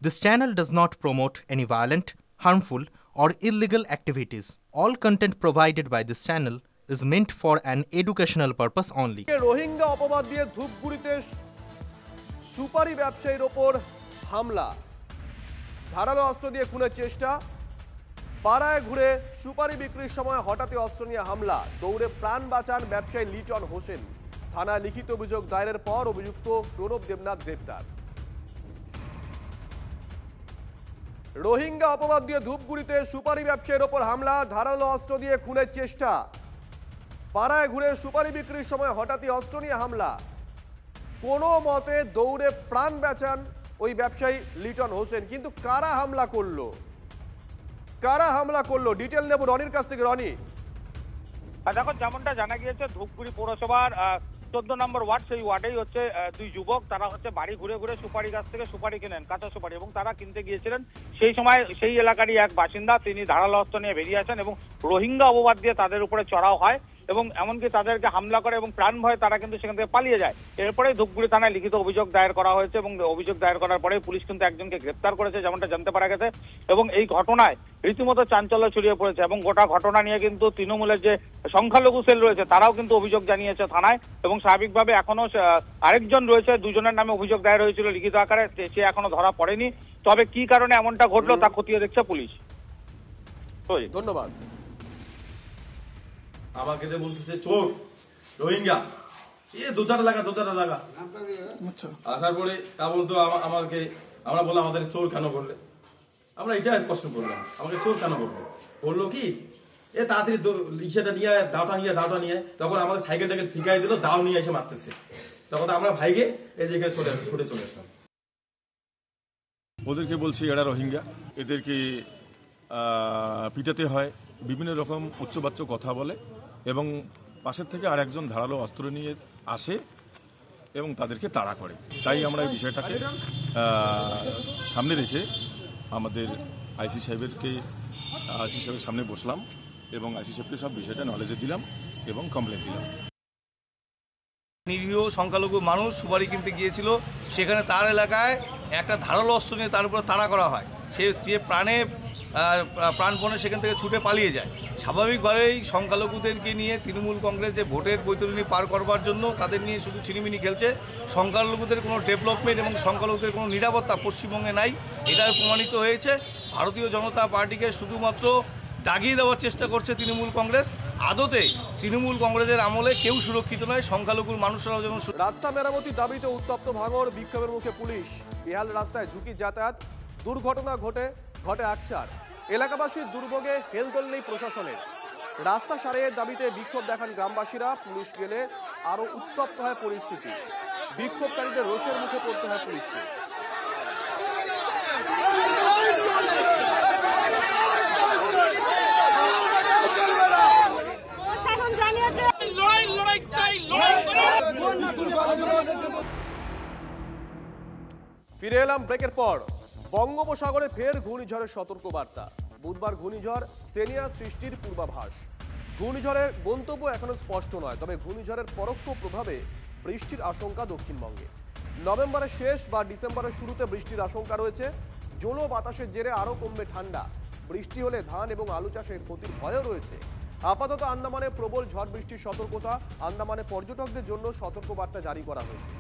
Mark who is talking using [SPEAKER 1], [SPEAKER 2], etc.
[SPEAKER 1] This channel does not promote any violent, harmful, or illegal activities. All content provided by this channel is meant for an educational purpose only.
[SPEAKER 2] Rohingya অপবাদ দিয়ে ধূপগুড়িতে সুপারি ব্যবসায়ীর ওপর হামলা, ধারালো অস্ত্র দিয়ে খুনের চেষ্টা, পাড়ায় ঘুরে সুপারি বিক্রির সময় হঠাৎই অস্ত্র নিয়ে হামলা, দৌড়ে প্রাণ বাঁচান ব্যবসায়ী লিটন হোসেন। থানায় লিখিত অভিযোগ দায়েরের পর অভিযুক্ত প্রণব দেবনাথ গ্রেপ্তার। রোহিঙ্গা অপবাদ দিয়ে ধূপগুড়িতে সুপারি ব্যবসায়ীর ওপর হামলা, ধারালো অস্ত্র দিয়ে খুনের চেষ্টা, পাড়ায় ঘুরে সুপারি বিক্রির সময় হঠাৎই অস্ত্র নিয়ে হামলা, কোনো মতে দৌড়ে প্রাণ বাঁচান ওই ব্যবসায়ী লিটন হোসেন। কিন্তু কারা হামলা করলো ডিটেল নেব রনির কাছ থেকে। রনি,
[SPEAKER 3] দেখো, যেমনটা জানা গিয়েছে ধূপগুড়ি পৌরসভার 14 নম্বর ওয়ার্ড, সেই ওয়ার্ডেই হচ্ছে দুই যুবক, তারা হচ্ছে বাড়ি ঘুরে ঘুরে সুপারি গাছ থেকে সুপারি কেনেন, কাঁচা সুপারি, এবং তারা কিনতে গিয়েছিলেন। সেই সময় সেই এলাকারই এক বাসিন্দা, তিনি ধারালো অস্ত্র নিয়ে বেরিয়ে আসেন এবং রোহিঙ্গা অপবাদ দিয়ে তাদের উপরে চড়াও হয় এবং এমনকি তাদেরকে হামলা করে এবং প্রাণ ভয়ে তারা কিন্তু সেখান থেকে পালিয়ে যায়। এরপরে ধূপগুড়ি থানায় লিখিত অভিযোগ দায়ের করা হয়েছে এবং অভিযোগ দায়ের করার পরে পুলিশ কিন্তু একজনকে গ্রেপ্তার করেছে, যেমনটা জানতে পারা গেছে। এবং এই ঘটনায় রীতিমতো চাঞ্চল্য ছড়িয়ে পড়েছে এবং গোটা ঘটনা নিয়ে কিন্তু তৃণমূলের যে সংখ্যালঘু সেল রয়েছে তারাও কিন্তু অভিযোগ জানিয়েছে থানায়। এবং স্বাভাবিকভাবে এখনো আরেকজন রয়েছে, দুজনের নামে অভিযোগ দায়ের হয়েছিল লিখিত আকারে, সে এখনো ধরা পড়েনি। তবে কি কারণে এমনটা ঘটলো তা খতিয়ে দেখছে পুলিশ।
[SPEAKER 2] ধন্যবাদ।
[SPEAKER 4] আমাকে যে বলতেছে চোর রোহিঙ্গা, দোতারা লাগা আসার পরে তা বলতো আমাকে, আমরা বললাম আমাদের চোর কেন বললে, আমরা এটা প্রশ্ন করলাম আমাকে চোর কেন বললো, বললো কি তাড়াতাড়ি রিক্সাটা নিয়ে দাওটা নিয়ে তখন আমাদের সাইকেলটাকে ফিকাই দিল, দাও নিয়ে এসে মারতেছে। তখন আমরা ভাইকে এই জায়গায় ছুটে চলে আসলাম।
[SPEAKER 5] ওদেরকে বলছি এরা রোহিঙ্গা, এদেরকে পিটাতে হয়, বিভিন্ন রকম উচ্চবাচ্য কথা বলে এবং পাশের থেকে আর একজন ধারালো অস্ত্র নিয়ে আসে এবং তাদেরকে তাড়া করে। তাই আমরা এই বিষয়টাকে সামনে রেখে আমাদের আইসি সাহেবের সামনে বসলাম এবং আইসি সাহেবকে সব বিষয়টা নলেজে দিলাম এবং কমপ্লেন দিলাম।
[SPEAKER 6] নিরীহ সংখ্যালঘু মানুষ সুপারি কিনতে গিয়েছিল, সেখানে তার এলাকায় একটা ধারালো অস্ত্র নিয়ে তার উপরে তাড়া করা হয়। সে প্রাণপণে সেখান থেকে ছুটে পালিয়ে যায়। স্বাভাবিকভাবেই সংখ্যালঘুদেরকে নিয়ে তৃণমূল কংগ্রেস যে ভোটের বৈতরণী পার করবার জন্য তাদের নিয়ে শুধু ছিনিমিনি খেলছে। সংখ্যালঘুদের কোনো ডেভেলপমেন্ট এবং সংখ্যালঘুদের কোনো নিরাপত্তা পশ্চিমবঙ্গে নাই, এটা প্রমাণিত হয়েছে। ভারতীয় জনতা পার্টিকে শুধুমাত্র দাগিয়ে দেওয়ার চেষ্টা করছে তৃণমূল কংগ্রেস। আদতে তৃণমূল কংগ্রেসের আমলে কেউ সুরক্ষিত নয়, সংখ্যালঘুর মানুষরাও যেমন।
[SPEAKER 2] রাস্তা মেরামতির দাবিতে উত্তপ্ত ভাঙড়, বিক্ষোভের মুখে পুলিশ। বেহাল রাস্তায় ঝুঁকি যাতায়াত, দুর্ঘটনা ঘটে আকছার। এলাকাবাসীর দুর্ভোগে হেলদোল নেই প্রশাসনের। রাস্তা সারাইয়ের দাবিতে বিক্ষোভ দেখান গ্রামবাসীরা। পুলিশ গেলে আরো উত্তপ্ত হয় পরিস্থিতি। বিক্ষোভকারীদের রোষের মুখে পড়তে হয় পুলিশকে। ফিরে এলাম ব্রেকের পর। বঙ্গোপসাগরে ফের ঘূর্ণিঝড়ের সতর্কবার্তা। বুধবার ঘূর্ণিঝড় সেনিয়া সৃষ্টির পূর্বাভাস। ঘূর্ণিঝড়ের গন্তব্য এখনো স্পষ্ট নয়, তবে ঘূর্ণিঝড়ের পরোক্ষ প্রভাবে বৃষ্টির আশঙ্কা দক্ষিণবঙ্গে। নভেম্বরের শেষ বা ডিসেম্বরের শুরুতে বৃষ্টির আশঙ্কা রয়েছে। জলো বাতাসের জেরে আরও কমবে ঠান্ডা। বৃষ্টি হলে ধান এবং আলু চাষে ক্ষতির ভয়ও রয়েছে। আপাতত আন্দামানে প্রবল ঝড় বৃষ্টির সতর্কতা। আন্দামানে পর্যটকদের জন্য সতর্কবার্তা জারি করা হয়েছে।